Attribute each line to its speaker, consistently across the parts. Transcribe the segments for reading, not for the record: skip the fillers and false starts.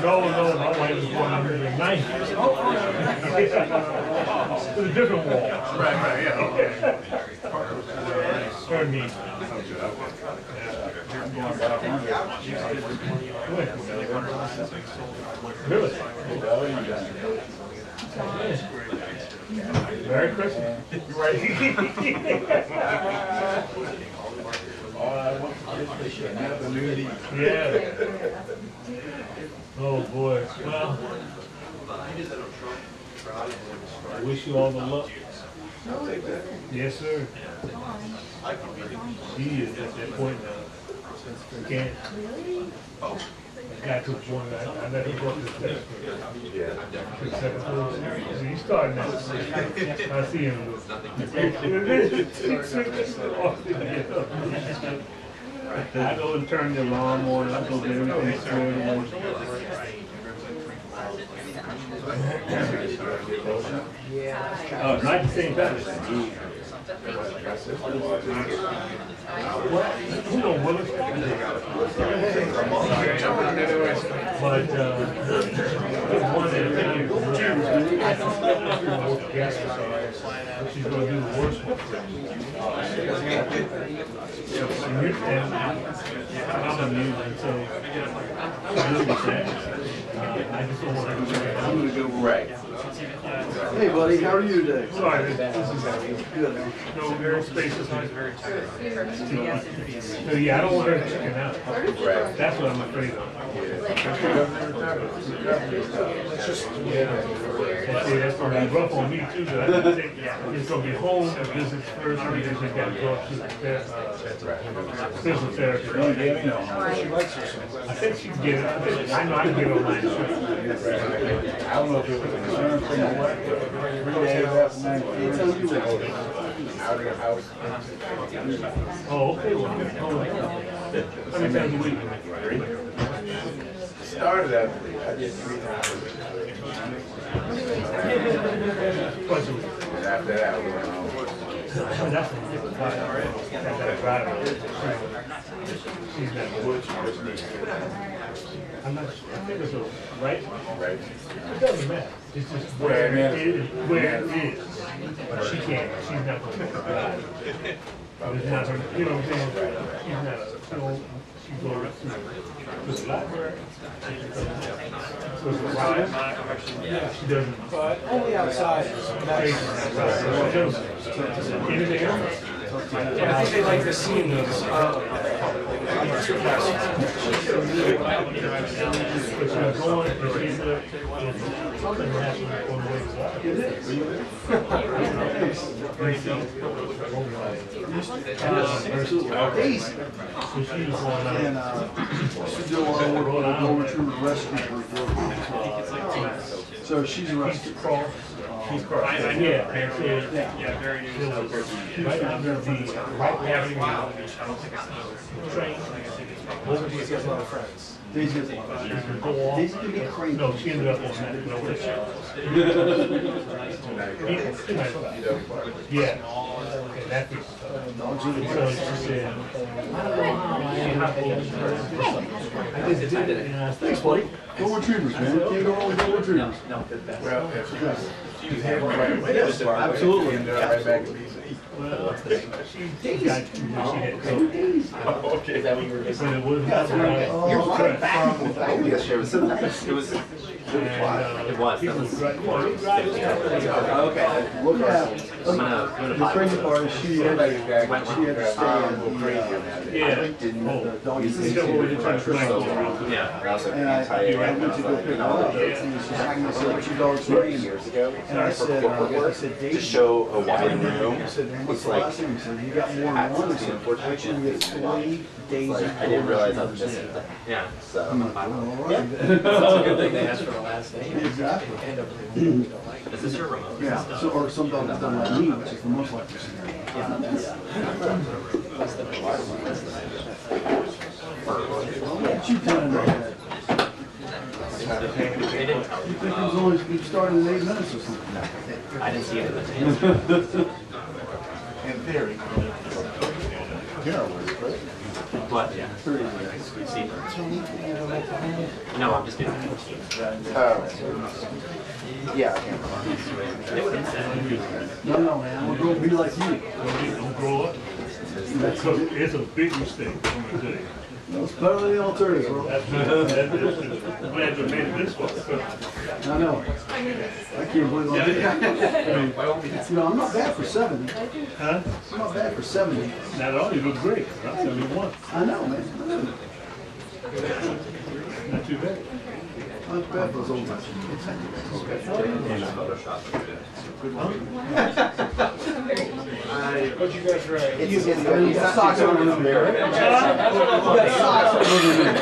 Speaker 1: No, my wife was born in the 90s. It was a different wall.
Speaker 2: Right, yeah, okay.
Speaker 1: Her knee. Really? Merry Christmas. Right. Yeah. Oh boy. Well, I wish you all the luck. Yes, sir. She is at that point now. Can't. Got to the point I let her go up the steps. So you starting now. I see him. I go and turn the alarm on. I go get everything sorted. Oh, not the same time. What? You know, Willis? But, one that she's going to do the worst one. I'm amused until I just don't want to do that. I'm going to go right.
Speaker 3: Hey buddy, how are you today?
Speaker 1: Sorry, this is
Speaker 3: Good.
Speaker 1: no space is always very tired. So yeah, I don't want her to chicken out. Right. That's what I'm afraid of. That's going to be rough on me too. But I think it's going to be home and visit first, and then they got to go up to the physical therapy. I think she can get it. I know I can get online too.
Speaker 2: I don't know if it was a concern thing or what. 3 days after 9 out of your house.
Speaker 1: Oh, okay. Well, how many times a week?
Speaker 2: Started at 3. I did 3 times.
Speaker 1: Twice a week.
Speaker 2: And after that, we went home.
Speaker 1: That's she's not good. I'm not sure. I think it's a right. Right. It doesn't matter. It's just where it is. Where it is. But she can't. She's not going to drive. It's not her. You know what I'm saying? She's not a. She goes to the library. So it's a ride. She doesn't.
Speaker 3: Only outside.
Speaker 1: Anything else?
Speaker 3: I think they like the scene of so she's arrested.
Speaker 1: She's crossed. Yeah, very new. Right under the right having train.
Speaker 3: She's got a lot of friends.
Speaker 1: Daisy has a lot of friends. Daisy can be crazy. No, she ended up on that. Yeah. Okay, that is. So she said, I don't know how I just did it.
Speaker 3: Thanks, buddy. Go retrievers, man. Can't go wrong with go retrievers.
Speaker 2: Well, she was here right away.
Speaker 3: Absolutely.
Speaker 2: And right back to BC.
Speaker 1: Well, she got she had
Speaker 2: Okay. Is that what you were
Speaker 1: but it was
Speaker 4: You're right back. Yes, it was. It was. It was.
Speaker 3: Okay. Look at the crazy part is she had to stay
Speaker 1: Yeah.
Speaker 3: in the doggy cage.
Speaker 4: Yeah.
Speaker 3: And I went to go pick her up. And she's hanging with like 2 dogs years ago. And I said,
Speaker 4: To show a wide room.
Speaker 3: I said, what's the last thing? He said, you got more than one. He said, actually, we have 3 days.
Speaker 4: I didn't realize I was missing that. Yeah. So.
Speaker 3: I'm like, well, all right.
Speaker 5: It's a good thing they asked for the last name.
Speaker 3: Exactly.
Speaker 5: Is this your remote?
Speaker 3: Yeah, so, or some dogs done like me, which is the most likely scenario. What you done in the head?
Speaker 5: They didn't tell
Speaker 3: You
Speaker 5: me.
Speaker 3: think it was only, we started in 8 minutes or something?
Speaker 5: I didn't see it in the tape.
Speaker 2: In theory. Dinner was great.
Speaker 5: What? Yeah. See. No, I'm just doing it.
Speaker 4: Yeah.
Speaker 5: They would have said.
Speaker 3: No, man, I'm gonna be like you.
Speaker 1: Don't grow up. It's a big mistake, I'm gonna tell you.
Speaker 3: It's better than the alternative, bro.
Speaker 1: I'm glad you made it this far.
Speaker 3: I know. I can't believe I did that. You know, I'm not bad for 70.
Speaker 1: Huh?
Speaker 3: I'm not bad for 70.
Speaker 1: Not at all, you look great. I'm 71.
Speaker 3: I know, man.
Speaker 1: Not too bad.
Speaker 3: I'm not bad for those old guys.
Speaker 1: What you guys write?
Speaker 4: It's socks over the mirror.
Speaker 3: You got socks over the minute.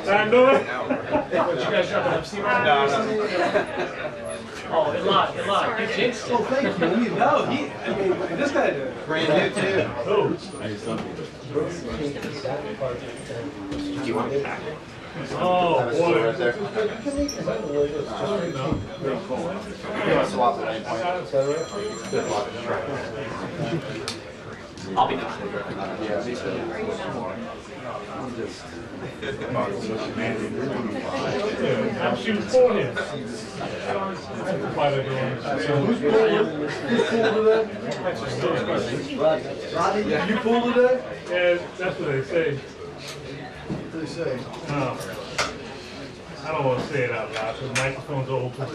Speaker 1: I know it.
Speaker 6: What, you guys dropping FC right now? Oh, it locked. You jinxed it.
Speaker 3: Oh, thank you.
Speaker 6: No, this guy did.
Speaker 4: Brand new too.
Speaker 1: Oh.
Speaker 5: Do you want to pack?
Speaker 1: Oh,
Speaker 4: Have a
Speaker 1: boy.
Speaker 4: store right there. You want to swap it at any point?
Speaker 5: I'll be done.
Speaker 4: Yeah, me too.
Speaker 1: I'm shooting for him.
Speaker 3: Who's pulled today? Rodney, you pulled today?
Speaker 1: Yeah, that's what they say.
Speaker 3: What do they say?
Speaker 1: I don't want to say it out loud because the microphone's open.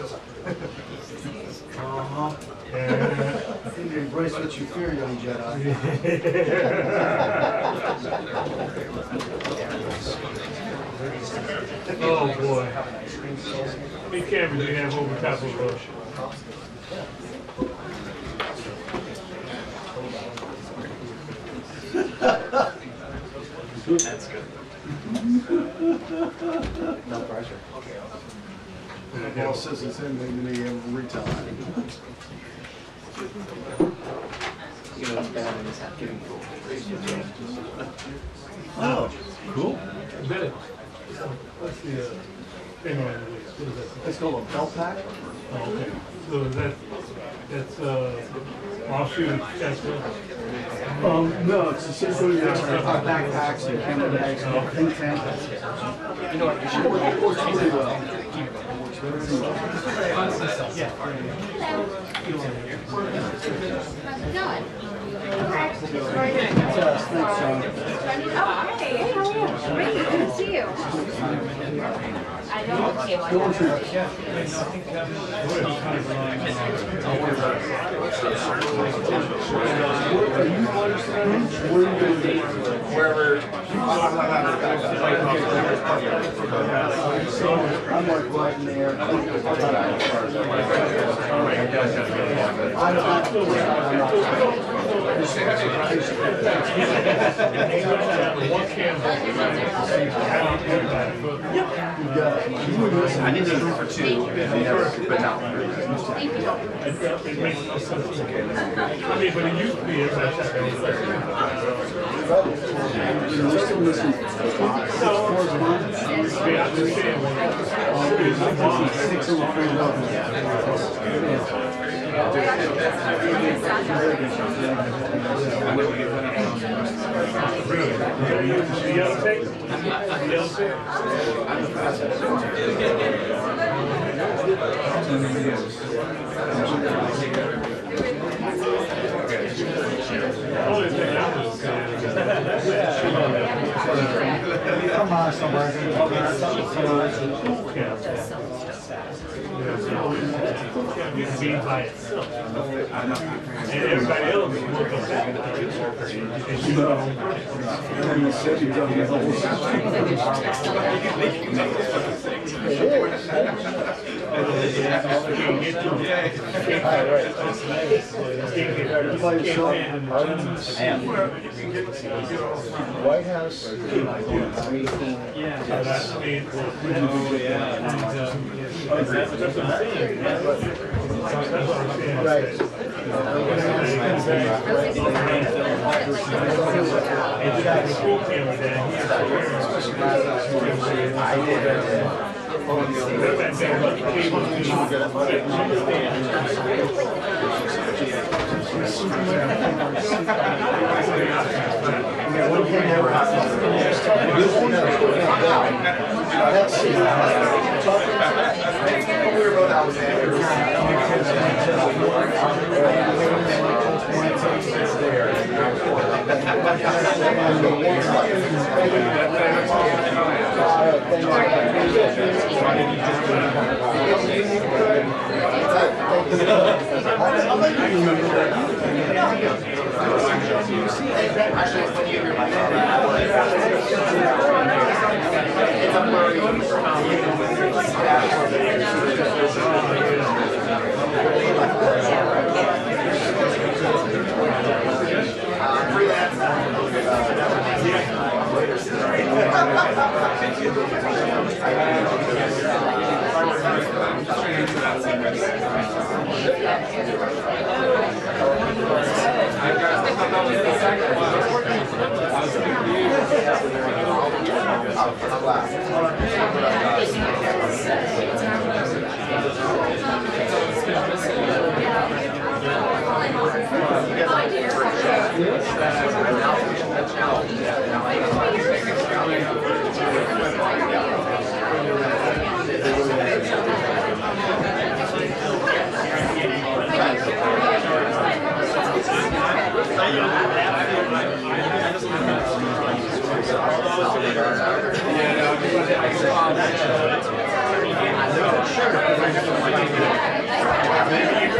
Speaker 3: I think you embrace what you fear, young Jedi.
Speaker 1: Oh boy. How many cameras do you have over top of us?
Speaker 5: That's good.
Speaker 4: No pressure.
Speaker 3: The boss says the same thing to me every time.
Speaker 5: You know, it's bad in this giving cool.
Speaker 3: Oh, cool.
Speaker 1: Good. What's the thing on the list? What is that?
Speaker 3: It's called a belt pack.
Speaker 1: Oh, okay. So that's offshoot, that's it?
Speaker 3: No, it's essentially backpacks and camera bags and think tank. You know what? It works really well. Thanks, Sean.
Speaker 7: Oh, hey, how are you? Great, good to see you. I don't see one.
Speaker 4: Wherever.
Speaker 3: I'm like right in there.
Speaker 4: I did this for two, but no.
Speaker 1: It makes no sense. I mean, but it used to be everybody shot their own
Speaker 3: We're still missing 4 months.
Speaker 1: Yeah, I'm just saying.
Speaker 3: 6 of them filled up.
Speaker 1: Really? The yellow tape? The yellow tape? Only thing I was saying is
Speaker 3: Come on, somebody.
Speaker 1: can't be by itself. And everybody else will come back. And you know,
Speaker 3: You said you've done the whole
Speaker 2: White House.
Speaker 4: We were both Alexander.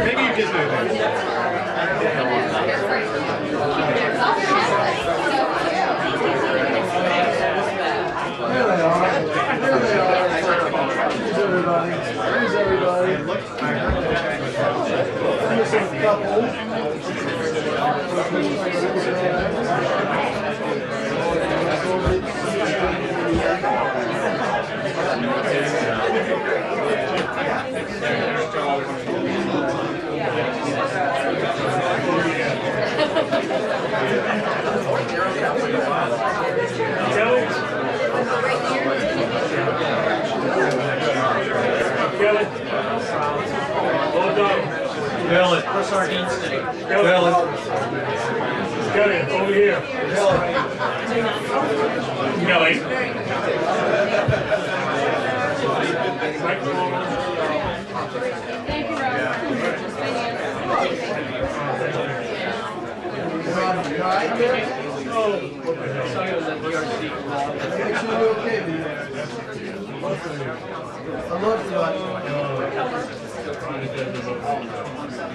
Speaker 1: Maybe you just
Speaker 3: Here's everybody. Here's a couple.
Speaker 1: Kelly, over here. Kelly.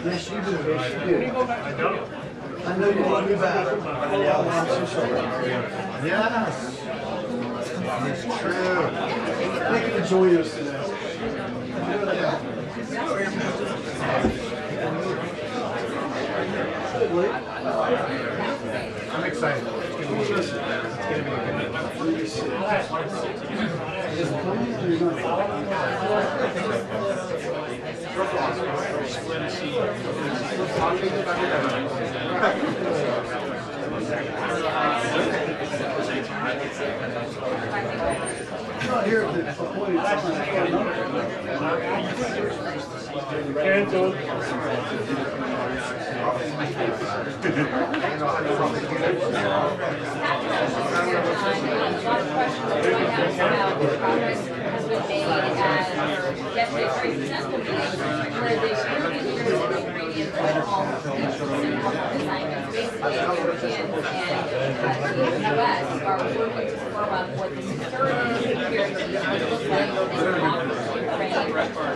Speaker 3: Yes, you do. Yes, you do. I know you want me back. I'm so sorry.
Speaker 4: Yes. It's true.
Speaker 3: Thank you for joining us today.
Speaker 4: I'm excited. It's gonna be
Speaker 1: Cancel.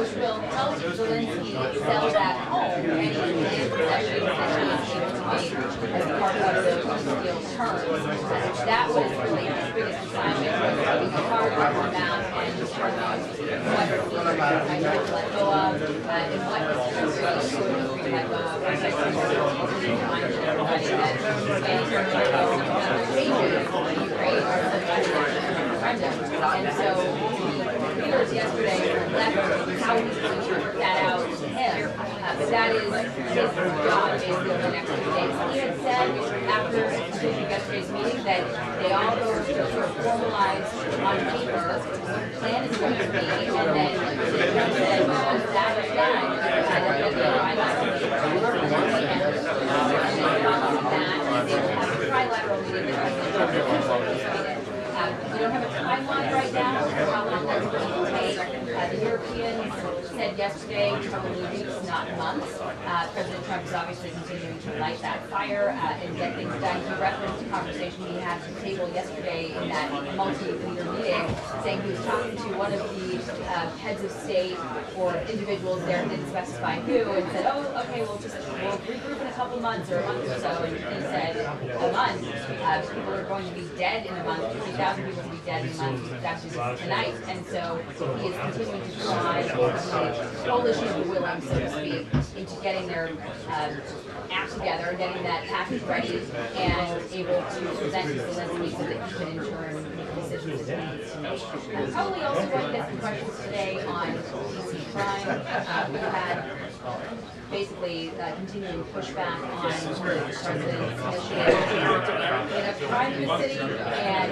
Speaker 7: Which will help Zelenskyy sell that home and his possessions that he was able to make as part of the deal terms. That was really his biggest assignment, was the hard work on that and what I know to let go of and what we have remind everybody that pages of Ukraine are the referendum. And so leaders yesterday left how we can that out to him. But that is his job basically over the next few days. He had said after yesterday's meeting that they all go sort of formalized on paper, plan is going to be, and then Trump said, once that is done, I don't know, trilateral meeting. We don't have a timeline right now for how long that's going to take. The Europeans said yesterday, probably weeks, not months. President Trump is obviously continuing to light that fire and get things done. He referenced a conversation he had at the table yesterday in that multi-leader meeting, saying he was talking to one of the heads of state or individuals there, didn't specify who, and said, oh, okay, we'll regroup in a couple months or a month or so. And he said, a month. People are going to be dead in a month. 50,000 people will be dead in a month. That's just tonight. And so he is continuing to try coalition of the willing, so to speak, into getting their act together, getting that package ready, and able to present to Zelenskyy so that he can in turn make decisions that he needs to make. Probably also going to get some questions today on PC crime. We had basically continuing pushback on the president's initiative in a crime in the city, and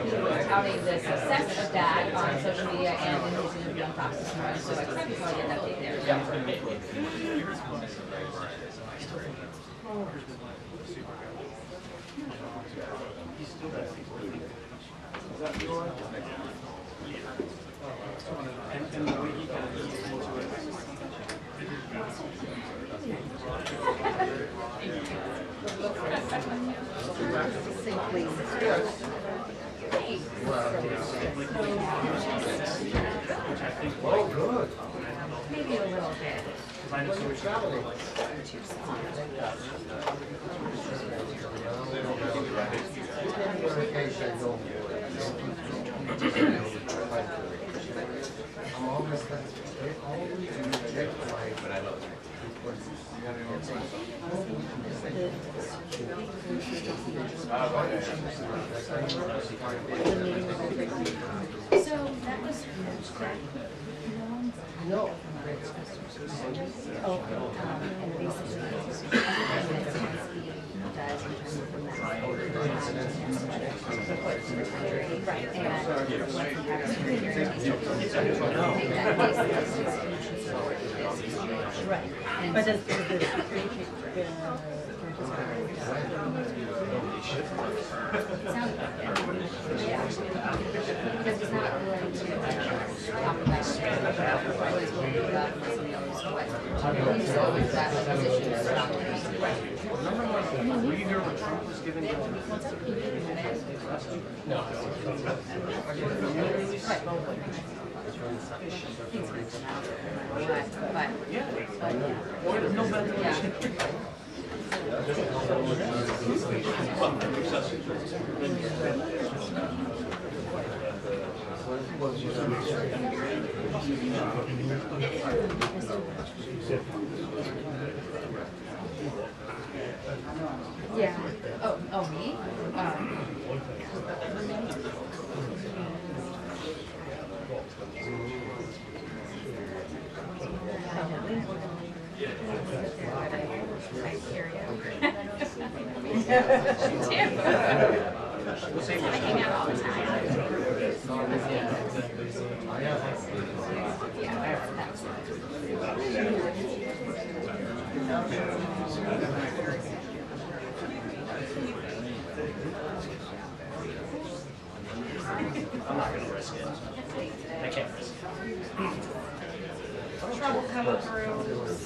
Speaker 7: he was touting the success of that on social media and in his interview on Fox this morning. So I expect he's going to get an update there.
Speaker 3: Oh, good.
Speaker 7: Maybe a little bit.
Speaker 3: When you're traveling.
Speaker 7: So that was
Speaker 3: No.
Speaker 7: and basically does in terms of the right, and once he has right, and but does sounds like it. Yeah. Because he's not willing to talk about it. He's willing to go out and listen to what he's always got a position to stop it.
Speaker 6: Were you here when Trump was giving the... No.
Speaker 7: Yeah. Oh, me? I hang out all the time.
Speaker 6: I'm not going to risk it. I can't risk it.
Speaker 8: Trouble coming through.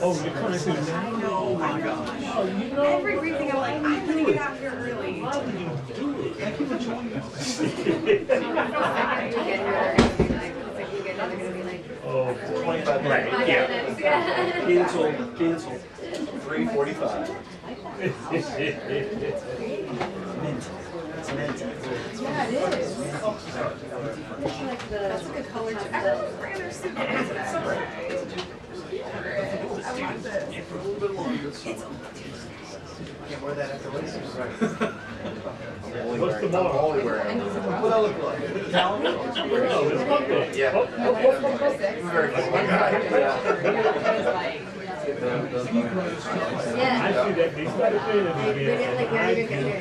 Speaker 1: Oh, you're coming through now?
Speaker 8: Oh my gosh.
Speaker 1: Oh, you know.
Speaker 8: Every briefing, I'm like, I'm gonna get out here early.
Speaker 1: Why would you do it?
Speaker 6: Thank you for joining us.
Speaker 1: Oh,
Speaker 6: 25 minutes.
Speaker 7: Right,
Speaker 6: Yeah. Cancel. 3:45. It's mental.
Speaker 7: Yeah, it is.
Speaker 8: That's a good color too. Everyone's rather simple. I want this.
Speaker 6: For a little bit longer. Can't wear that after races.
Speaker 1: What's tomorrow?
Speaker 6: What do I look like?
Speaker 1: Oh, it's Monday.
Speaker 6: Yeah. Very cool.
Speaker 7: Yeah.
Speaker 1: I see that they started saying it.
Speaker 7: Like, now you're gonna get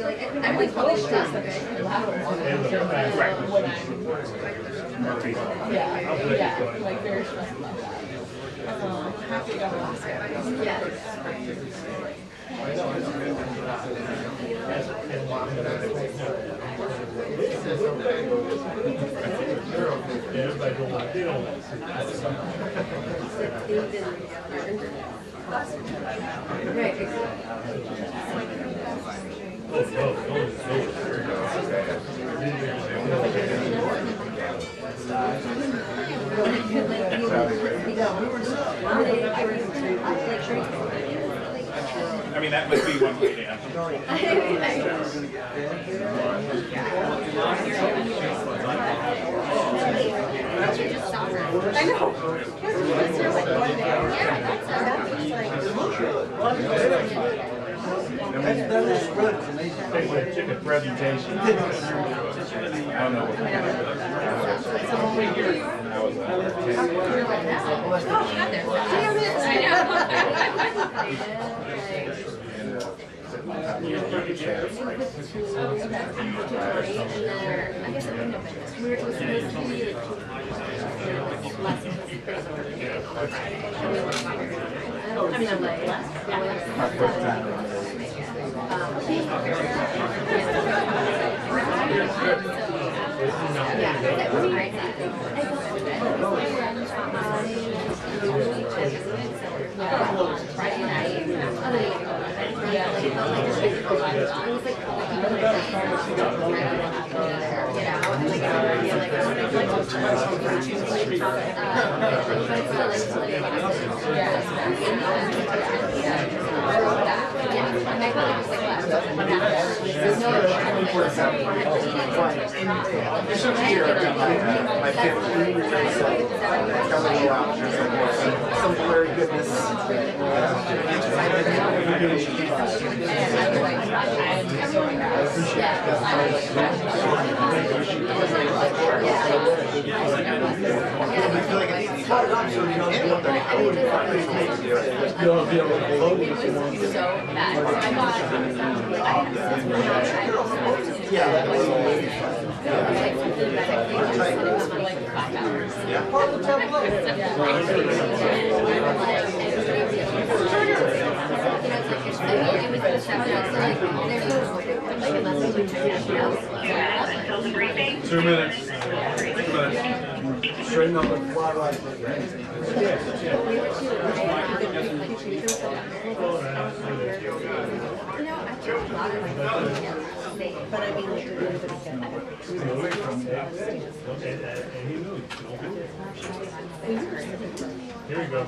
Speaker 7: I'm like, oh, stuff.
Speaker 1: Yeah,
Speaker 7: like very stressed about that. Happy to go to Alaska. Yes.
Speaker 2: I mean, that must be one way to answer.
Speaker 7: I know.
Speaker 3: That was spread, it's amazing.
Speaker 2: Chicken presentation. I don't know what
Speaker 4: This one's here, my 15 years or so. Coming out, there's like some blurry goodness.
Speaker 3: Two minutes. Straighten up the fly right.
Speaker 7: But I mean, like,
Speaker 1: here you go.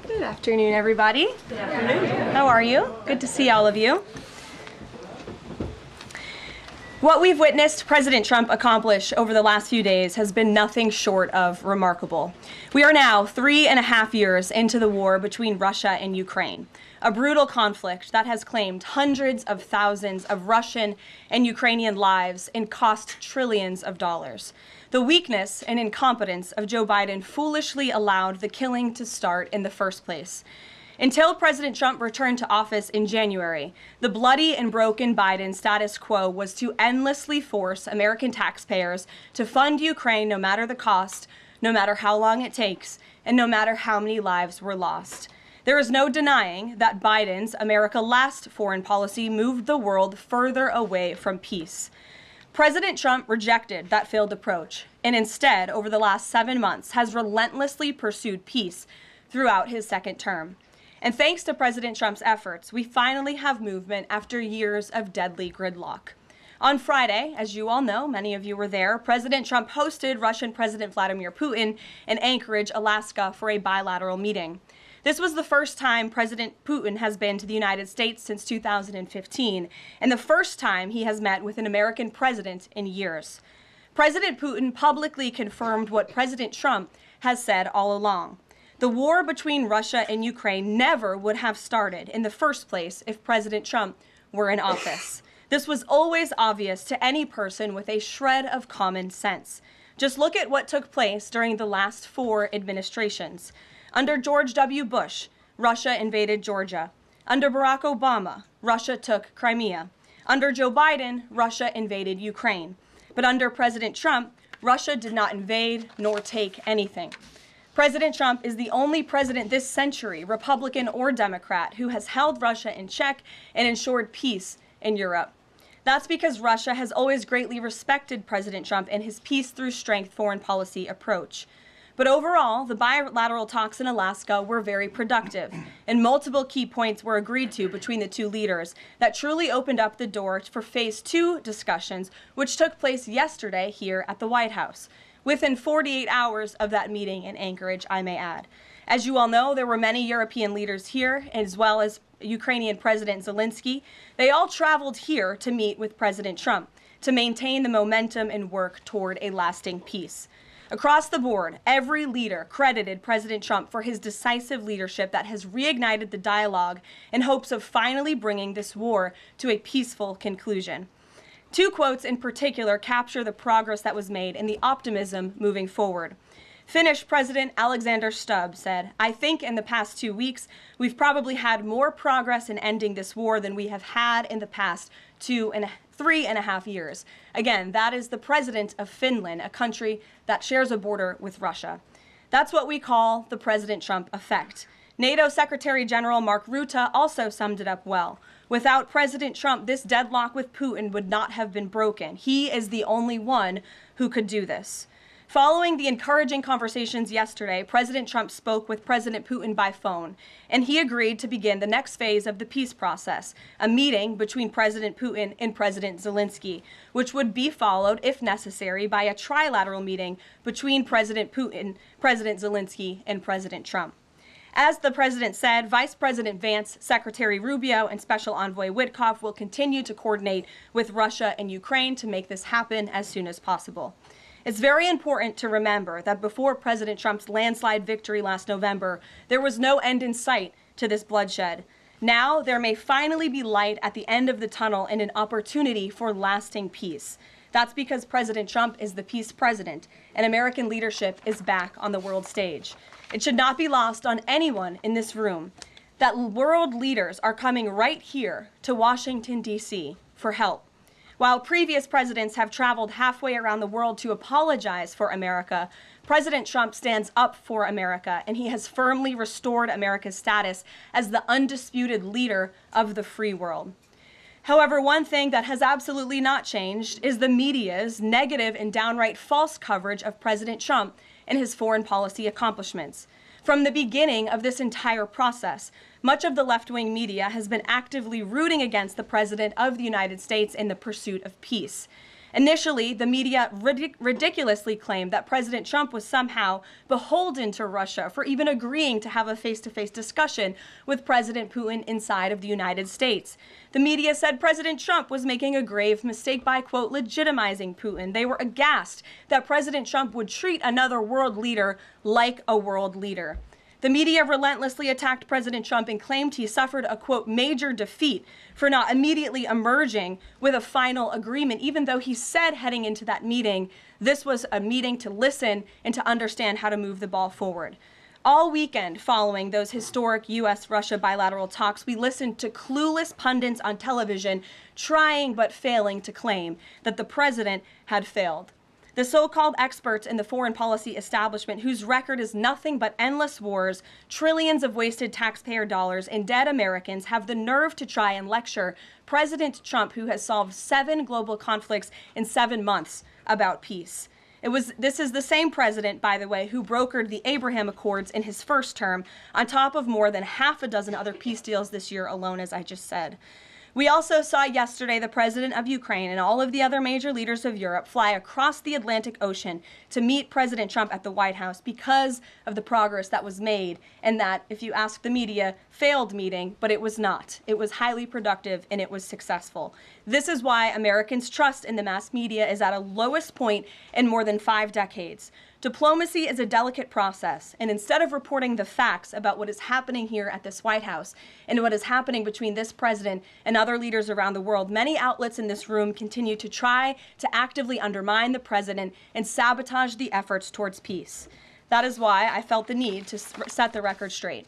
Speaker 9: Good afternoon, everybody. Good afternoon. How are you? Good to see all of you. What we've witnessed President Trump accomplish over the last few days has been nothing short of remarkable. We are now 3.5 years into the war between Russia and Ukraine, a brutal conflict that has claimed hundreds of thousands of Russian and Ukrainian lives and cost trillions of dollars. The weakness and incompetence of Joe Biden foolishly allowed the killing to start in the first place. Until President Trump returned to office in January, the bloody and broken Biden status quo was to endlessly force American taxpayers to fund Ukraine no matter the cost, no matter how long it takes, and no matter how many lives were lost. There is no denying that Biden's America Last foreign policy moved the world further away from peace. President Trump rejected that failed approach and instead, over the last 7 months, has relentlessly pursued peace throughout his second term. And thanks to President Trump's efforts, we finally have movement after years of deadly gridlock. On Friday, as you all know, many of you were there, President Trump hosted Russian President Vladimir Putin in Anchorage, Alaska, for a bilateral meeting. This was the first time President Putin has been to the United States since 2015, and the first time he has met with an American president in years. President Putin publicly confirmed what President Trump has said all along. The war between Russia and Ukraine never would have started in the first place if President Trump were in office. This was always obvious to any person with a shred of common sense. Just look at what took place during the last 4 administrations. Under George W. Bush, Russia invaded Georgia. Under Barack Obama, Russia took Crimea. Under Joe Biden, Russia invaded Ukraine. But under President Trump, Russia did not invade nor take anything. President Trump is the only president this century, Republican or Democrat, who has held Russia in check and ensured peace in Europe. That's because Russia has always greatly respected President Trump and his peace through strength foreign policy approach. But overall, the bilateral talks in Alaska were very productive, and multiple key points were agreed to between the two leaders that truly opened up the door for Phase 2 discussions, which took place yesterday here at the White House, within 48 hours of that meeting in Anchorage, I may add. As you all know, there were many European leaders here, as well as Ukrainian President Zelenskyy. They all traveled here to meet with President Trump to maintain the momentum and work toward a lasting peace. Across the board, every leader credited President Trump for his decisive leadership that has reignited the dialogue in hopes of finally bringing this war to a peaceful conclusion. 2 quotes in particular capture the progress that was made and the optimism moving forward. Finnish President Alexander Stubb said, "I think in the past 2 weeks, we've probably had more progress in ending this war than we have had in the past 3.5 years. Again, that is the president of Finland, a country that shares a border with Russia. That's what we call the President Trump effect. NATO Secretary General Mark Rutte also summed it up well. Without President Trump, this deadlock with Putin would not have been broken. He is the only one who could do this." Following the encouraging conversations yesterday, President Trump spoke with President Putin by phone, and he agreed to begin the next phase of the peace process, a meeting between President Putin and President Zelenskyy, which would be followed, if necessary, by a trilateral meeting between President Putin, President Zelenskyy, and President Trump. As the president said, Vice President Vance, Secretary Rubio, and Special Envoy Witkoff will continue to coordinate with Russia and Ukraine to make this happen as soon as possible. It's very important to remember that before President Trump's landslide victory last November, there was no end in sight to this bloodshed. Now, there may finally be light at the end of the tunnel and an opportunity for lasting peace. That's because President Trump is the peace president, and American leadership is back on the world stage. It should not be lost on anyone in this room that world leaders are coming right here to Washington, D.C. for help. While previous presidents have traveled halfway around the world to apologize for America, President Trump stands up for America, and he has firmly restored America's status as the undisputed leader of the free world. However, one thing that has absolutely not changed is the media's negative and downright false coverage of President Trump and his foreign policy accomplishments. From the beginning of this entire process, much of the left-wing media has been actively rooting against the President of the United States in the pursuit of peace. Initially, the media ridiculously claimed that President Trump was somehow beholden to Russia for even agreeing to have a face-to-face discussion with President Putin inside of the United States. The media said President Trump was making a grave mistake by, quote, legitimizing Putin. They were aghast that President Trump would treat another world leader like a world leader. The media relentlessly attacked President Trump and claimed he suffered a, quote, major defeat for not immediately emerging with a final agreement, even though he said heading into that meeting, this was a meeting to listen and to understand how to move the ball forward. All weekend following those historic U.S.-Russia bilateral talks, we listened to clueless pundits on television trying but failing to claim that the president had failed. The so-called experts in the foreign policy establishment, whose record is nothing but endless wars, trillions of wasted taxpayer dollars, and dead Americans, have the nerve to try and lecture President Trump, who has solved 7 global conflicts in 7 months, about peace. This is the same president, by the way, who brokered the Abraham Accords in his first term, on top of more than half a dozen other peace deals this year alone, as I just said. We also saw yesterday the president of Ukraine and all of the other major leaders of Europe fly across the Atlantic Ocean to meet President Trump at the White House because of the progress that was made, and that, if you ask the media, failed meeting, but it was not. It was highly productive and it was successful. This is why Americans' trust in the mass media is at a lowest point in more than 5 decades. Diplomacy is a delicate process, and instead of reporting the facts about what is happening here at this White House and what is happening between this president and other leaders around the world, many outlets in this room continue to try to actively undermine the president and sabotage the efforts towards peace. That is why I felt the need to set the record straight.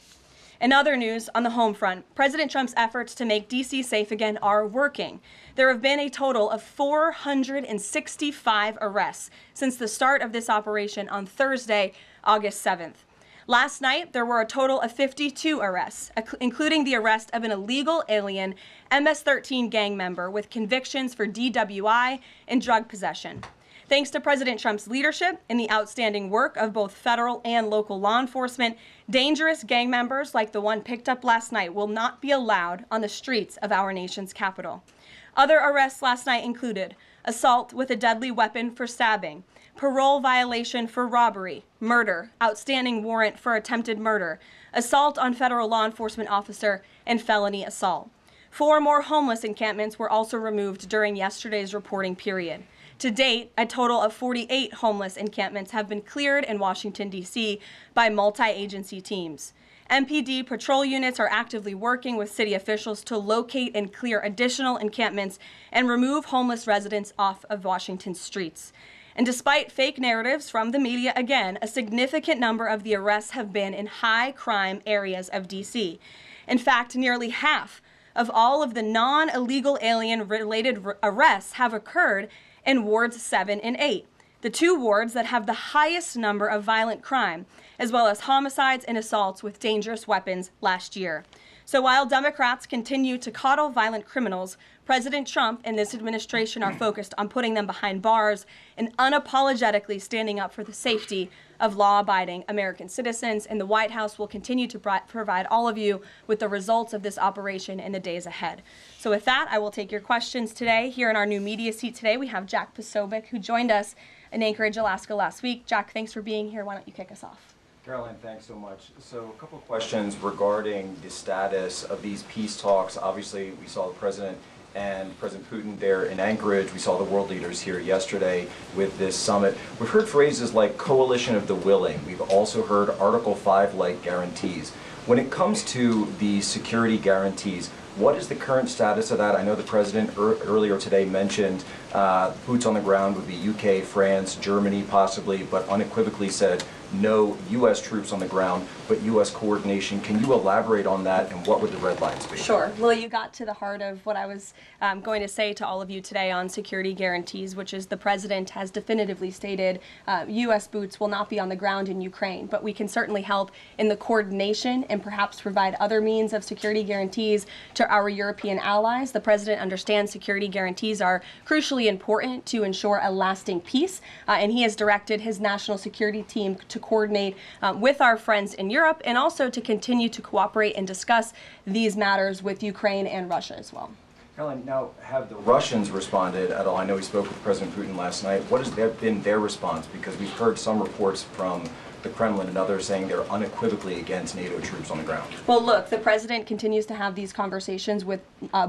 Speaker 9: In other news, on the home front, President Trump's efforts to make D.C. safe again are working. There have been a total of 465 arrests since the start of this operation on Thursday, August 7th. Last night, there were a total of 52 arrests, including the arrest of an illegal alien MS-13 gang member with convictions for DWI and drug possession. Thanks to President Trump's leadership and the outstanding work of both federal and local law enforcement, dangerous gang members like the one picked up last night will not be allowed on the streets of our nation's capital. Other arrests last night included assault with a deadly weapon for stabbing, parole violation for robbery, murder, outstanding warrant for attempted murder, assault on federal law enforcement officer, and felony assault. 4 more homeless encampments were also removed during yesterday's reporting period. To date, a total of 48 homeless encampments have been cleared in Washington, D.C. by multi-agency teams. MPD patrol units are actively working with city officials to locate and clear additional encampments and remove homeless residents off of Washington's streets. And despite fake narratives from the media, again, a significant number of the arrests have been in high-crime areas of D.C. In fact, nearly half of all of the non-illegal alien-related arrests have occurred in wards 7 and 8, the 2 wards that have the highest number of violent crime, as well as homicides and assaults with dangerous weapons last year. So while Democrats continue to coddle violent criminals, President Trump and this administration are focused on putting them behind bars and unapologetically standing up for the safety of law-abiding American citizens, and the White House will continue to provide all of you with the results of this operation in the days ahead. So with that, I will take your questions today. Here in our new media seat today, we have Jack Posobiec, who joined us in Anchorage, Alaska last week. Jack, thanks for being here. Why don't you kick us off?
Speaker 10: Karoline, thanks so much. So a couple of questions regarding the status of these peace talks. Obviously, we saw the President and President Putin there in Anchorage. We saw the world leaders here yesterday with this summit. We've heard phrases like coalition of the willing. We've also heard Article 5-like guarantees. When it comes to the security guarantees, what is the current status of that? I know the President earlier today mentioned boots on the ground would be UK, France, Germany possibly, but unequivocally said no U.S. troops on the ground, but U.S. coordination. Can you elaborate on that, and what would the red lines be?
Speaker 9: Sure. Well, you got to the heart of what I was going to say to all of you today on security guarantees, which is the president has definitively stated U.S. boots will not be on the ground in Ukraine, but we can certainly help in the coordination and perhaps provide other means of security guarantees to our European allies. The president understands security guarantees are crucially important to ensure a lasting peace, and he has directed his national security team to coordinate with our friends in Europe and also to continue to cooperate and discuss these matters with Ukraine and Russia as well.
Speaker 10: Karoline, now have the Russians responded at all? I know we spoke with President Putin last night. What has been their response? Because we've heard some reports from the Kremlin and others saying they're unequivocally against NATO troops on the ground.
Speaker 9: Well, look, the president continues to have these conversations with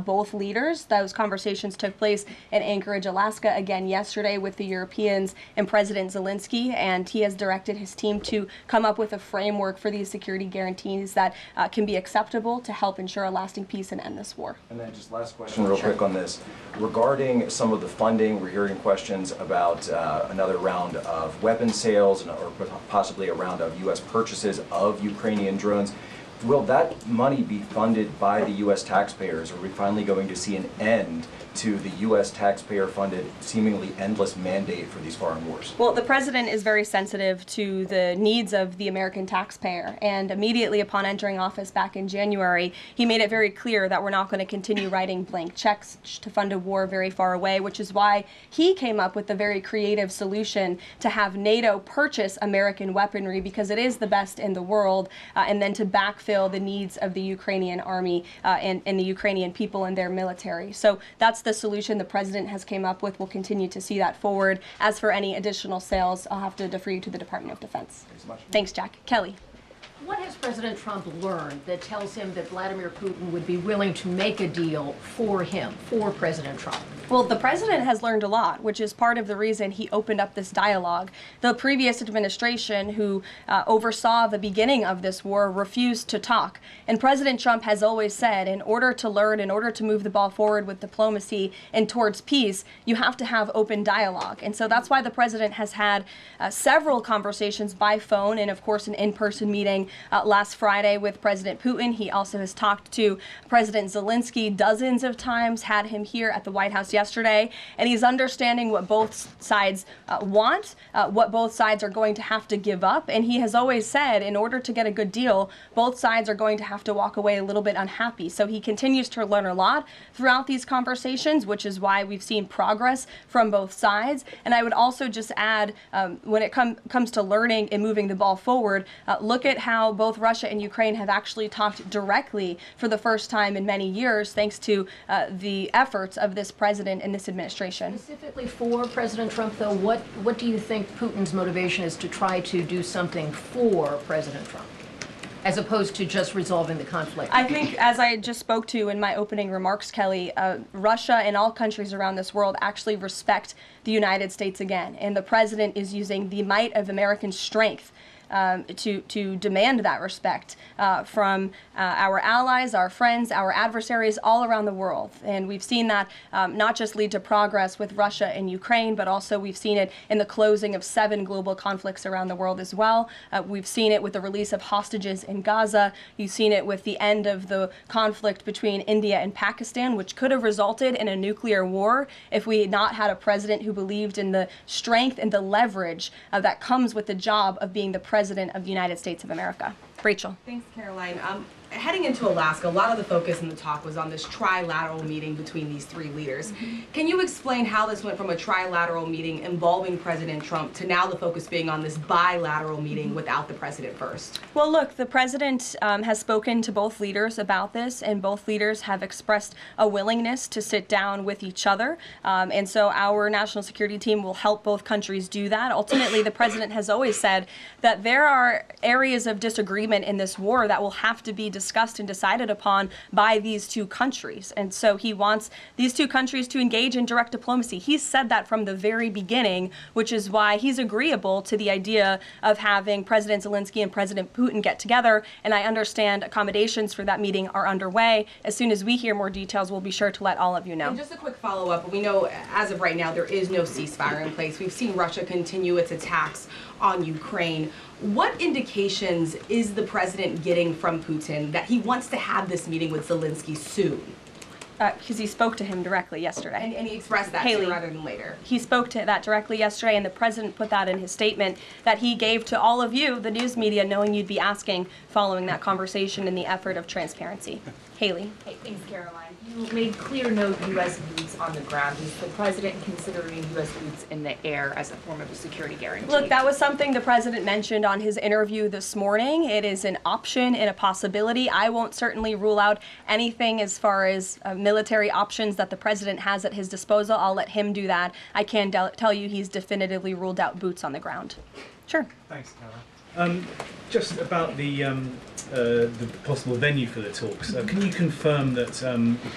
Speaker 9: both leaders. Those conversations took place in Anchorage, Alaska, again yesterday with the Europeans and President Zelenskyy, and he has directed his team to come up with a framework for these security guarantees that can be acceptable to help ensure a lasting peace and end this war.
Speaker 10: And then just last question real quick on this. Regarding some of the funding, we're hearing questions about another round of weapon sales or possibly a round of U.S. purchases of Ukrainian drones. Will that money be funded by the U.S. taxpayers? Are we finally going to see an end to the U.S. taxpayer-funded, seemingly endless mandate for these foreign wars?
Speaker 9: Well, the president is very sensitive to the needs of the American taxpayer, and immediately upon entering office back in January, he made it very clear that we're not going to continue writing blank checks to fund a war very far away, which is why he came up with the very creative solution to have NATO purchase American weaponry, because it is the best in the world, and then to backfill the needs of the Ukrainian army and the Ukrainian people and their military. So that's the solution the president has came up with. We'll continue to see that forward. As for any additional sales, I'll have to defer you to the Department of Defense.
Speaker 10: Thanks so much.
Speaker 9: Thanks, Jack. Kelly.
Speaker 11: What has President Trump learned that tells him that Vladimir Putin would be willing to make a deal for him, for President Trump?
Speaker 9: Well, the president has learned a lot, which is part of the reason he opened up this dialogue. The previous administration, who oversaw the beginning of this war, refused to talk. And President Trump has always said, in order to learn, in order to move the ball forward with diplomacy and towards peace, you have to have open dialogue. And so that's why the president has had several conversations by phone and, of course, an in-person meeting last Friday with President Putin. He also has talked to President Zelenskyy dozens of times, had him here at the White House yesterday, and he's understanding what both sides want, what both sides are going to have to give up. And he has always said, in order to get a good deal, both sides are going to have to walk away a little bit unhappy. So he continues to learn a lot throughout these conversations, which is why we've seen progress from both sides. And I would also just add, when it comes to learning and moving the ball forward, look at how both Russia and Ukraine have actually talked directly for the first time in many years, thanks to the efforts of this president and this administration.
Speaker 11: Specifically for President Trump, though, what do you think Putin's motivation is to try to do something for President Trump, as opposed to just resolving the conflict?
Speaker 9: I think, as I just spoke to in my opening remarks, Kelly, Russia and all countries around this world actually respect the United States again, and the president is using the might of American strength to demand that respect from our allies, our friends, our adversaries all around the world. And we've seen that not just lead to progress with Russia and Ukraine, but also we've seen it in the closing of 7 global conflicts around the world as well. We've seen it with the release of hostages in Gaza. You've seen it with the end of the conflict between India and Pakistan, which could have resulted in a nuclear war if we had not had a president who believed in the strength and the leverage that comes with the job of being the president of the United States of America. Rachel.
Speaker 12: Thanks, Caroline. Heading into Alaska, a lot of the focus in the talk was on this trilateral meeting between these 3 leaders. Can you explain how this went from a trilateral meeting involving President Trump to now the focus being on this bilateral meeting without the president first?
Speaker 9: Well, look, the president has spoken to both leaders about this, and both leaders have expressed a willingness to sit down with each other. And so our national security team will help both countries do that. Ultimately, the president has always said that there are areas of disagreement in this war that will have to be discussed discussed and decided upon by these two countries. And so he wants these two countries to engage in direct diplomacy. He said that from the very beginning, which is why he's agreeable to the idea of having President Zelenskyy and President Putin get together. And I understand accommodations for that meeting are underway. As soon as we hear more details, we'll be sure to let all of you know.
Speaker 12: And just a quick follow-up. We know as of right now there is no ceasefire in place. We've seen Russia continue its attacks on Ukraine. What indications is the president getting from Putin that he wants to have this meeting with Zelenskyy soon?
Speaker 9: Because he spoke to him directly yesterday.
Speaker 12: And he expressed that sooner rather than later.
Speaker 9: He spoke to that directly yesterday, and the president put that in his statement that he gave to all of you, the news media, knowing you'd be asking following that conversation in the effort of transparency. Haley.
Speaker 13: Hey, thanks, Caroline. You made clear note U.S. boots on the ground. Is the president considering U.S. boots in the air as a form of a security guarantee?
Speaker 9: Look, that was something the president mentioned on his interview this morning. It is an option and a possibility. I won't certainly rule out anything as far as military options that the president has at his disposal. I'll let him do that. I can tell you he's definitively ruled out boots on the ground. Sure.
Speaker 14: Thanks, Caroline. Just about the possible venue for the talks. Can you confirm that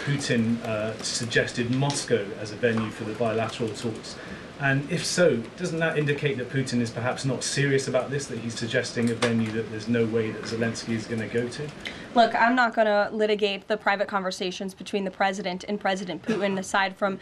Speaker 14: Putin suggested Moscow as a venue for the bilateral talks? And if so, doesn't that indicate that Putin is perhaps not serious about this, that he's suggesting a venue that there's no way that Zelenskyy is going to go to?
Speaker 9: Look, I'm not going to litigate the private conversations between the president and President Putin, aside from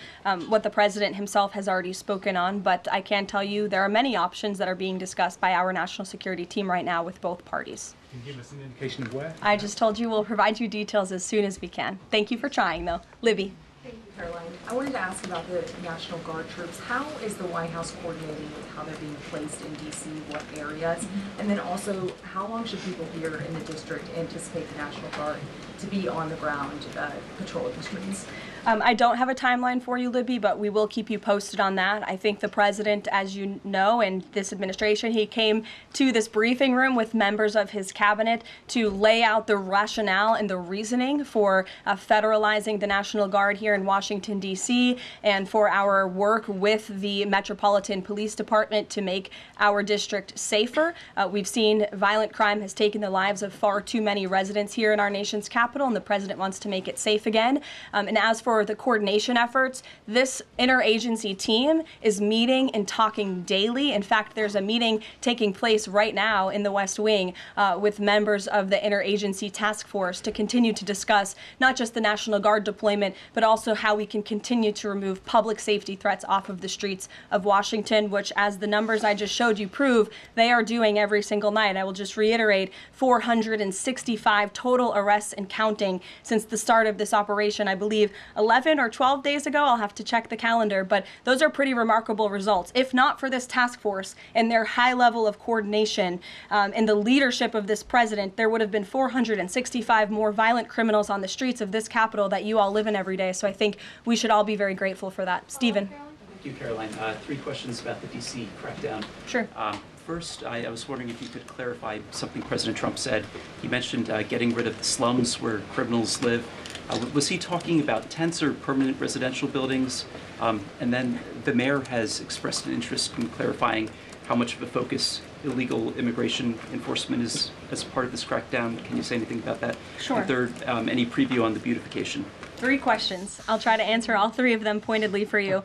Speaker 9: what the president himself has already spoken on. But I can tell you there are many options that are being discussed by our national security team right now with both parties.
Speaker 14: Can you give us an indication of where?
Speaker 9: I just told you we'll provide you details as soon as we can. Thank you for trying, though. Libby.
Speaker 13: Thank you, Caroline. I wanted to ask about the National Guard troops. How is the White House coordinating with how they're being placed in D.C., what areas? And then also, how long should people here in the district anticipate the National Guard to be on the ground patrolling the streets?
Speaker 9: I don't have a timeline for you, Libby, but we will keep you posted on that. I think the president, as you know, and this administration, he came to this briefing room with members of his cabinet to lay out the rationale and the reasoning for federalizing the National Guard here in Washington, D.C., and for our work with the Metropolitan Police Department to make our district safer. We've seen violent crime has taken the lives of far too many residents here in our nation's capital, and the president wants to make it safe again. And as for the coordination efforts, this interagency team is meeting and talking daily. In fact, there's a meeting taking place right now in the West Wing with members of the interagency task force to continue to discuss not just the National Guard deployment, but also how we can continue to remove public safety threats off of the streets of Washington, which, as the numbers I just showed you prove, they are doing every single night. I will just reiterate, 465 total arrests and counting since the start of this operation. I believe 11 or 12 days ago, I'll have to check the calendar, but those are pretty remarkable results. If not for this task force and their high level of coordination and the leadership of this president, there would have been 465 more violent criminals on the streets of this capital that you all live in every day. So I think we should all be very grateful for that. Stephen.
Speaker 6: Thank you, Caroline. 3 questions about the D.C. crackdown.
Speaker 9: Sure.
Speaker 6: First, I was wondering if you could clarify something President Trump said. He mentioned getting rid of the slums where criminals live. Was he talking about tents or permanent residential buildings? And then the mayor has expressed an interest in clarifying how much of a focus illegal immigration enforcement is as part of this crackdown. Can you say anything about that?
Speaker 9: Sure.
Speaker 6: And third, any preview on the beautification?
Speaker 9: 3 questions. I'll try to answer all 3 of them pointedly for you.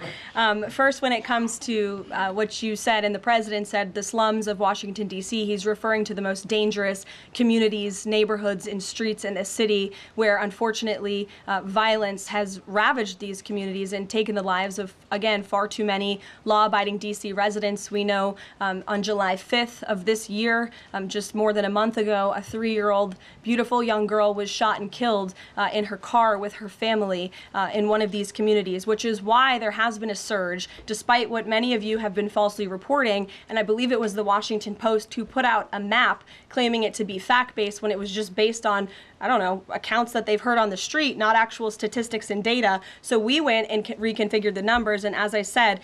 Speaker 9: First, when it comes to what you said and the president said, the slums of Washington, D.C., he's referring to the most dangerous communities, neighborhoods, and streets in this city where, unfortunately, violence has ravaged these communities and taken the lives of, again, far too many law-abiding D.C. residents. We know on July 5th of this year, just more than a month ago, a 3-year-old beautiful young girl was shot and killed in her car with her family in one of these communities, which is why there has been a surge, despite what many of you have been falsely reporting. And I believe it was the Washington Post who put out a map claiming it to be fact-based when it was just based on, I don't know, accounts that they've heard on the street, not actual statistics and data. So we went and reconfigured the numbers, and as I said,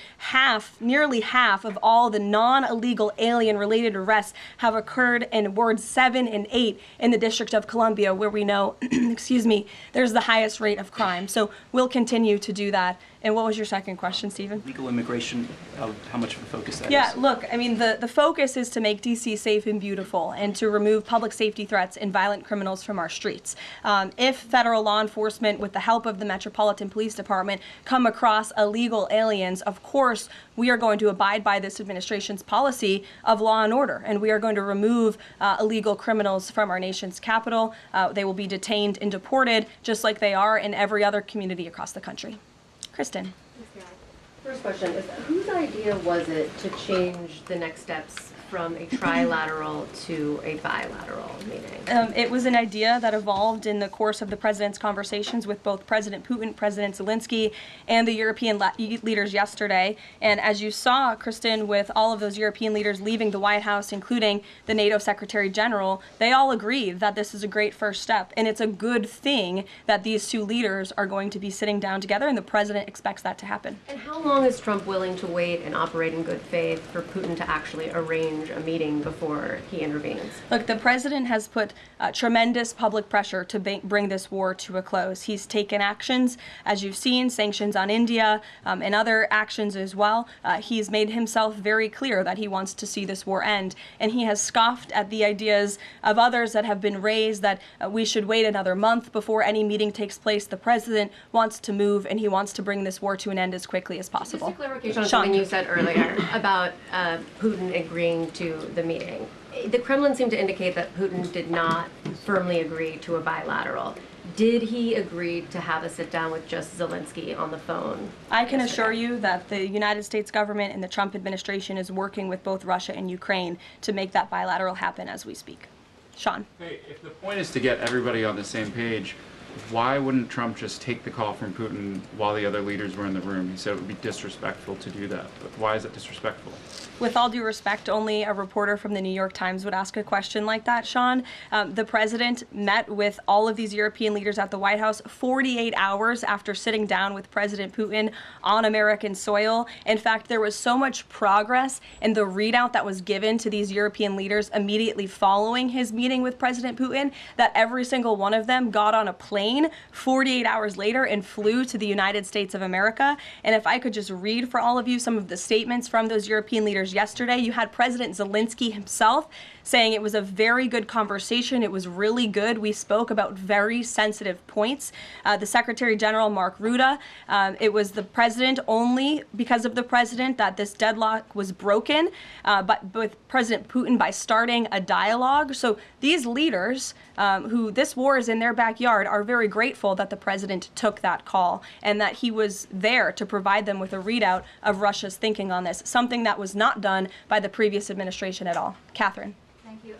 Speaker 9: nearly half of all the non-illegal alien-related arrests have occurred in wards 7 and 8 in the District of Columbia, where we know, excuse me, there's the highest rate of crime. So we'll continue to do that. And what was your second question, Stephen?
Speaker 6: Legal immigration, how much of a focus that is?
Speaker 9: Yeah, look, I mean, the focus is to make D.C. safe and beautiful and to remove public safety threats and violent criminals from our streets. streets. If federal law enforcement, with the help of the Metropolitan Police Department, come across illegal aliens, of course, we are going to abide by this administration's policy of law and order, and we are going to remove illegal criminals from our nation's capital. They will be detained and deported, just like they are in every other community across the country. Kristen.
Speaker 15: First question is, whose idea was it to change the next steps from a trilateral to a bilateral meeting?
Speaker 9: It was an idea that evolved in the course of the president's conversations with both President Putin, President Zelenskyy, and the European leaders yesterday. And as you saw, Kristen, with all of those European leaders leaving the White House, including the NATO Secretary General, they all agree that this is a great first step. And it's a good thing that these two leaders are going to be sitting down together, and the president expects that to happen.
Speaker 15: And how long is Trump willing to wait and operate in good faith for Putin to actually arrange a meeting before he intervenes?
Speaker 9: Look, the president has put tremendous public pressure to bring this war to a close. He's taken actions, as you've seen, sanctions on India and other actions as well. He's made himself very clear that he wants to see this war end, and he has scoffed at the ideas of others that have been raised that we should wait another month before any meeting takes place. The president wants to move, and he wants to bring this war to an end as quickly as possible.
Speaker 15: Just a clarification on something you said earlier about Putin agreeing to the meeting. The Kremlin seemed to indicate that Putin did not firmly agree to a bilateral. Did he agree to have a sit down with just Zelenskyy on the phone?
Speaker 9: I can assure you that the United States government and the Trump administration is working with both Russia and Ukraine to make that bilateral happen as we speak. Sean.
Speaker 16: Hey, if the point is to get everybody on the same page, why wouldn't Trump just take the call from Putin while the other leaders were in the room? He said it would be disrespectful to do that. But why is it disrespectful?
Speaker 9: With all due respect, only a reporter from the New York Times would ask a question like that, Sean. The president met with all of these European leaders at the White House 48 hours after sitting down with President Putin on American soil. In fact, there was so much progress in the readout that was given to these European leaders immediately following his meeting with President Putin that every single one of them got on a plane 48 hours later and flew to the United States of America. And if I could just read for all of you some of the statements from those European leaders yesterday, you had President Zelenskyy himself saying it was a very good conversation. It was really good. We spoke about very sensitive points. The Secretary General, Mark Rutte, it was the president, only because of the president, that this deadlock was broken, but with President Putin by starting a dialogue. So these leaders, who this war is in their backyard, are very grateful that the president took that call and that he was there to provide them with a readout of Russia's thinking on this, something that was not done by the previous administration at all. Catherine.
Speaker 17: Thank you.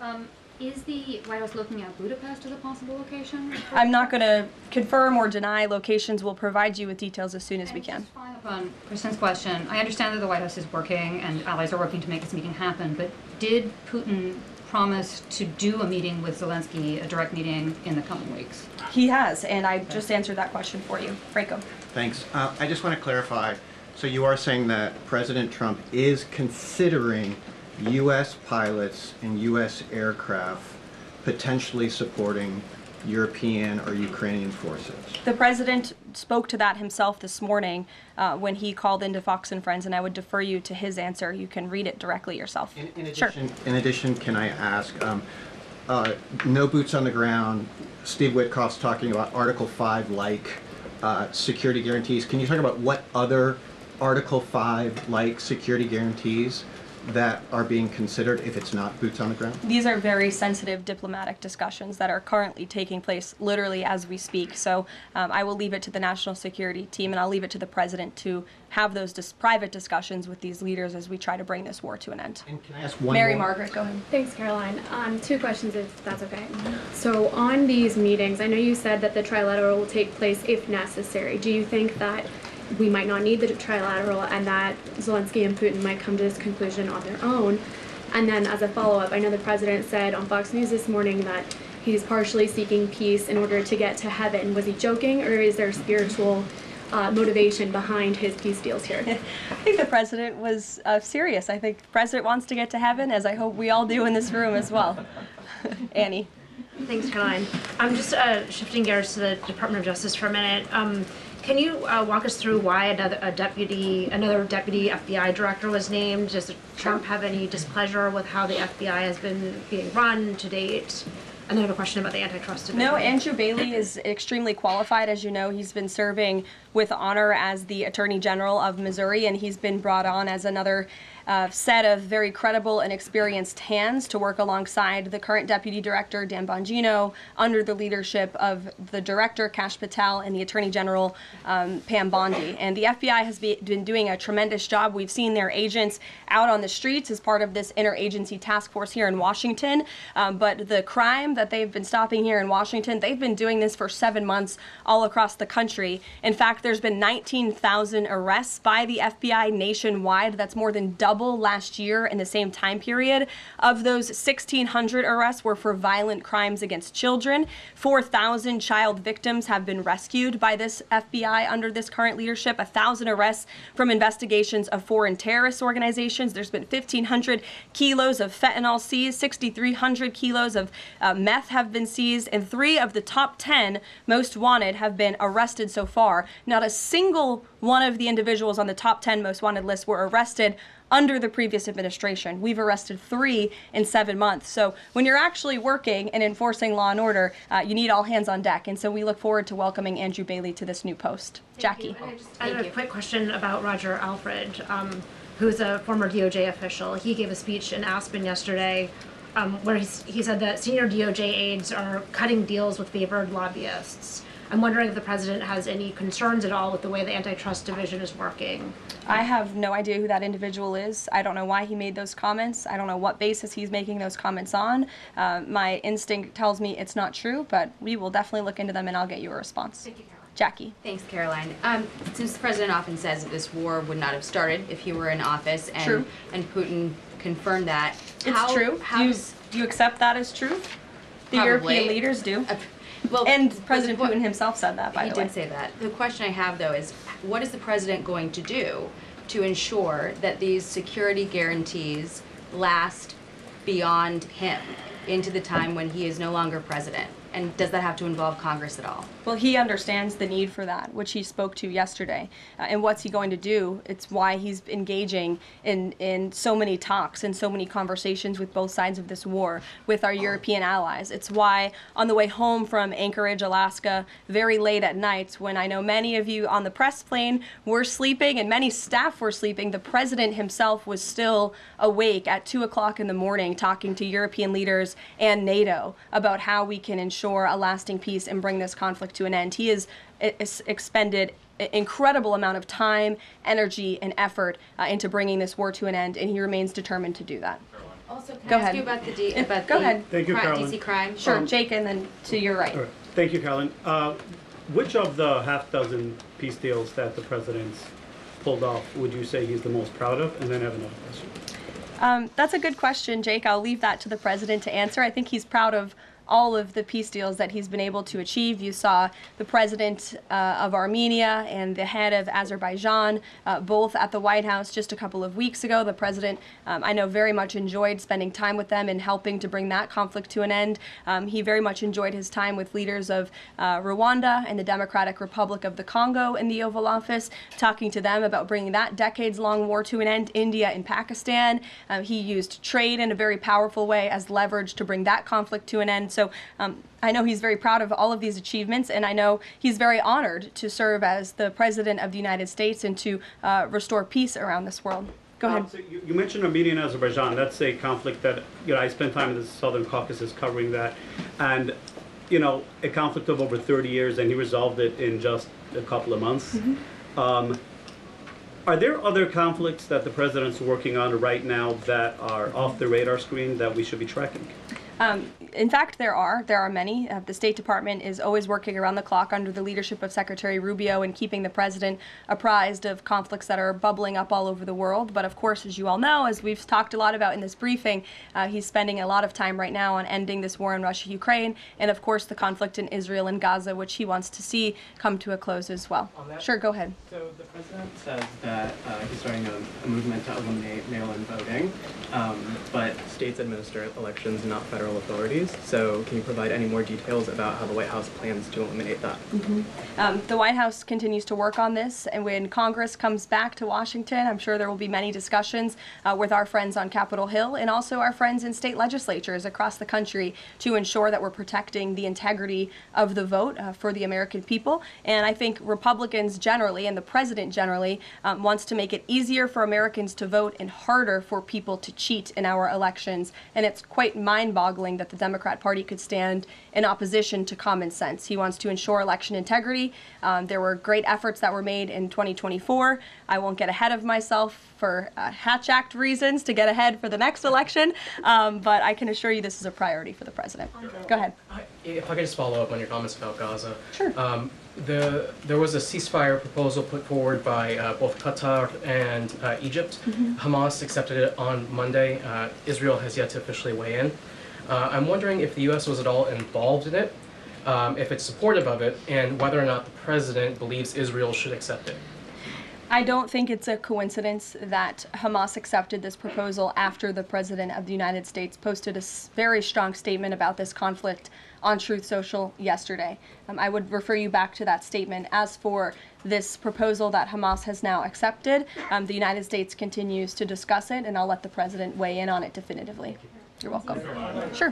Speaker 17: Is the White House looking at Budapest as a possible location?
Speaker 9: I'm not going to confirm or deny locations. We'll provide you with details as soon as we can.
Speaker 17: Just following up on Kristen's question, I understand that the White House is working and allies are working to make this meeting happen, but did Putin promise to do a meeting with Zelenskyy, a direct meeting, in the coming weeks?
Speaker 9: He has, and I just answered that question for you. Franco.
Speaker 18: Thanks. I just want to clarify. So you are saying that President Trump is considering U.S. pilots and U.S. aircraft potentially supporting European or Ukrainian forces?
Speaker 9: The president spoke to that himself this morning when he called into Fox and Friends, and I would defer you to his answer. You can read it directly yourself.
Speaker 18: In addition, can I ask, no boots on the ground, Steve Witkoff's talking about Article 5-like security guarantees. Can you talk about what other Article 5-like security guarantees that are being considered if it's not boots on the ground?
Speaker 9: These are very sensitive diplomatic discussions that are currently taking place literally as we speak. So I will leave it to the national security team, and I'll leave it to the president to have those private discussions with these leaders as we try to bring this war to an end.
Speaker 18: And can I ask one
Speaker 9: Mary
Speaker 18: more?
Speaker 9: Margaret, go ahead.
Speaker 19: Thanks, Caroline. Two questions, if that's okay. So on these meetings, I know you said that the trilateral will take place if necessary. Do you think that we might not need the trilateral and that Zelenskyy and Putin might come to this conclusion on their own? And then as a follow-up, I know the president said on Fox News this morning that he's partially seeking peace in order to get to heaven. Was he joking, or is there spiritual motivation behind his peace deals here?
Speaker 9: I think the president was serious. I think the president wants to get to heaven, as I hope we all do in this room as well. Annie.
Speaker 20: Thanks, Caroline. I'm just shifting gears to the Department of Justice for a minute. Can you walk us through why another deputy FBI director was named? Does Trump have any displeasure with how the FBI has been being run to date? And then I have a question about the antitrust division.
Speaker 9: No, Andrew Bailey is extremely qualified. As you know, he's been serving with honor as the Attorney General of Missouri, and he's been brought on as another set of very credible and experienced hands to work alongside the current Deputy Director, Dan Bongino, under the leadership of the Director, Kash Patel, and the Attorney General, Pam Bondi. And the FBI has been doing a tremendous job. We've seen their agents out on the streets as part of this interagency task force here in Washington. But the crime that they've been stopping here in Washington, they've been doing this for 7 months all across the country. In fact, there's been 19,000 arrests by the FBI nationwide. That's more than double last year in the same time period. Of those, 1,600 arrests were for violent crimes against children. 4,000 child victims have been rescued by this FBI under this current leadership. 1,000 arrests from investigations of foreign terrorist organizations. There's been 1,500 kilos of fentanyl seized. 6,300 kilos of meth have been seized, and 3 of the top 10 most wanted have been arrested so far. Not a single one of the individuals on the top 10 most wanted list were arrested under the previous administration. We've arrested 3 in 7 months. So when you're actually working and enforcing law and order, you need all hands on deck. And so we look forward to welcoming Andrew Bailey to this new post. Jackie.
Speaker 20: I have a quick question about Roger Alfred, who's a former DOJ official. He gave a speech in Aspen yesterday where he said that senior DOJ aides are cutting deals with favored lobbyists. I'm wondering if the president has any concerns at all with the way the antitrust division is working.
Speaker 9: I have no idea who that individual is. I don't know why he made those comments. I don't know what basis he's making those comments on. My instinct tells me it's not true, but we will definitely look into them and I'll get you a response.
Speaker 20: Thank you, Caroline.
Speaker 9: Jackie.
Speaker 21: Thanks, Caroline. Since the president often says that this war would not have started if he were in office, and
Speaker 9: True.
Speaker 21: and Putin confirmed that.
Speaker 9: It's true. Do you accept that as truth? The
Speaker 21: Probably.
Speaker 9: European leaders do.
Speaker 21: Well,
Speaker 9: and President Putin himself said that, by the way.
Speaker 21: He did say that. The question I have, though, is what is the president going to do to ensure that these security guarantees last beyond him into the time when he is no longer president? And does that have to involve Congress at all?
Speaker 9: Well, he understands the need for that, which he spoke to yesterday. And what's he going to do? It's why he's engaging in so many talks and so many conversations with both sides of this war with our European allies. It's why on the way home from Anchorage, Alaska, very late at night, when I know many of you on the press plane were sleeping and many staff were sleeping, the president himself was still awake at 2 o'clock in the morning talking to European leaders and NATO about how we can ensure a lasting peace and bring this conflict to an end. He has expended an incredible amount of time, energy, and effort into bringing this war to an end, and he remains determined to do that.
Speaker 21: Also, can
Speaker 9: Go
Speaker 21: I ask
Speaker 9: ahead.
Speaker 21: you about the
Speaker 9: Go ahead.
Speaker 22: Thank you, Caroline.
Speaker 21: DC crime?
Speaker 9: Sure, Jake, and then to your right.
Speaker 22: All right. Thank you, Caroline. Which of the half-dozen peace deals that the president's pulled off would you say he's the most proud of? And then I have another question.
Speaker 9: That's a good question, Jake. I'll leave that to the president to answer. I think he's proud of all of the peace deals that he's been able to achieve. You saw the president of Armenia and the head of Azerbaijan both at the White House just a couple of weeks ago. The president, I know, very much enjoyed spending time with them and helping to bring that conflict to an end. He very much enjoyed his time with leaders of Rwanda and the Democratic Republic of the Congo in the Oval Office, talking to them about bringing that decades-long war to an end. India and Pakistan. He used trade in a very powerful way as leverage to bring that conflict to an end. So I know he's very proud of all of these achievements, and I know he's very honored to serve as the President of the United States and to restore peace around this world. Go ahead.
Speaker 22: So you mentioned Armenia and Azerbaijan. That's a conflict that, I spent time in the Southern Caucasus covering that. And, a conflict of over 30 years, and he resolved it in just a couple of months.
Speaker 9: Mm-hmm.
Speaker 22: Are there other conflicts that the president's working on right now that are off the radar screen that we should be tracking?
Speaker 9: In fact, there are many. The State Department is always working around the clock under the leadership of Secretary Rubio and keeping the president apprised of conflicts that are bubbling up all over the world. But of course, as you all know, as we've talked a lot about in this briefing, he's spending a lot of time right now on ending this war in Russia-Ukraine, and of course the conflict in Israel and Gaza, which he wants to see come to a close as well. Sure, go ahead.
Speaker 23: So the president says that he's starting a movement to eliminate mail-in voting, but states administer elections, not federal federal authorities. So can you provide any more details about how the White House plans to eliminate that?
Speaker 9: The White House continues to work on this, and when Congress comes back to Washington, I'm sure there will be many discussions with our friends on Capitol Hill and also our friends in state legislatures across the country to ensure that we're protecting the integrity of the vote for the American people. And I think Republicans generally, and the president generally, wants to make it easier for Americans to vote and harder for people to cheat in our elections. And it's quite mind-boggling that the Democrat Party could stand in opposition to common sense. He wants to ensure election integrity. There were great efforts that were made in 2024. I won't get ahead of myself for Hatch Act reasons to get ahead for the next election, but I can assure you this is a priority for the president. Go ahead.
Speaker 23: If I could just follow up on your comments about Gaza.
Speaker 9: Sure.
Speaker 23: There was a ceasefire proposal put forward by both Qatar and Egypt. Hamas accepted it on Monday. Israel has yet to officially weigh in. I'm wondering if the U.S. was at all involved in it, if it's supportive of it, and whether or not the president believes Israel should accept it.
Speaker 9: I don't think it's a coincidence that Hamas accepted this proposal after the President of the United States posted a very strong statement about this conflict on Truth Social yesterday. I would refer you back to that statement. As for this proposal that Hamas has now accepted, the United States continues to discuss it, and I'll let the President weigh in on it definitively. You're welcome. Sure.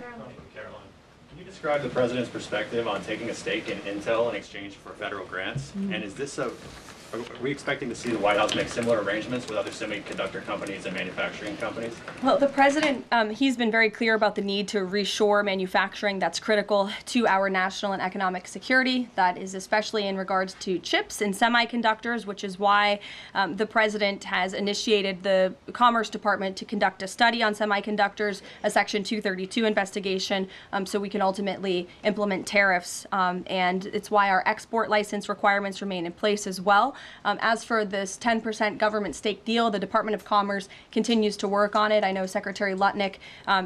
Speaker 2: Caroline, can you describe the President's perspective on taking a stake in Intel in exchange for federal grants? And is this are we expecting to see the White House make similar arrangements with other semiconductor companies and manufacturing companies?
Speaker 9: Well, the president, he's been very clear about the need to reshore manufacturing that's critical to our national and economic security. That is especially in regards to chips and semiconductors, which is why the president has initiated the Commerce Department to conduct a study on semiconductors, a Section 232 investigation, so we can ultimately implement tariffs. And it's why our export license requirements remain in place as well. As for this 10% government stake deal, the Department of Commerce continues to work on it. I know Secretary Lutnick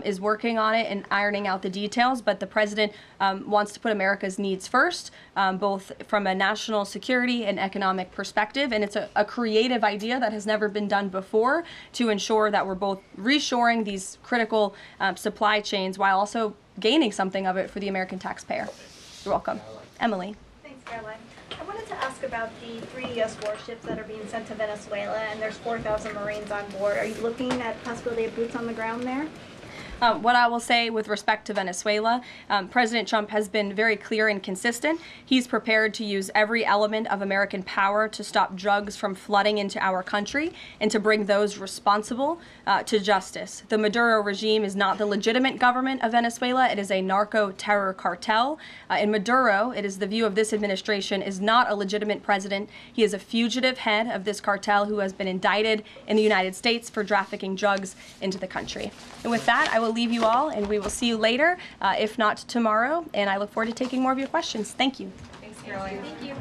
Speaker 9: is working on it and ironing out the details, but the president wants to put America's needs first, both from a national security and economic perspective. And it's a creative idea that has never been done before to ensure that we're both reshoring these critical supply chains while also gaining something of it for the American taxpayer. You're welcome. Emily.
Speaker 5: Thanks, Caroline. I wanted to ask about the 3 U.S. warships that are being sent to Venezuela, and there's 4,000 Marines on board. Are you looking at possibility of boots on the ground there?
Speaker 9: What I will say with respect to Venezuela, President Trump has been very clear and consistent. He's prepared to use every element of American power to stop drugs from flooding into our country and to bring those responsible to justice. The Maduro regime is not the legitimate government of Venezuela. It is a narco-terror cartel. In Maduro, it is the view of this administration, is not a legitimate president. He is a fugitive head of this cartel who has been indicted in the United States for trafficking drugs into the country. And with that, I will leave you all, and we will see you later, if not tomorrow, and I look forward to taking more of your questions. Thank you.
Speaker 21: Thanks, Caroline.
Speaker 5: Thank you.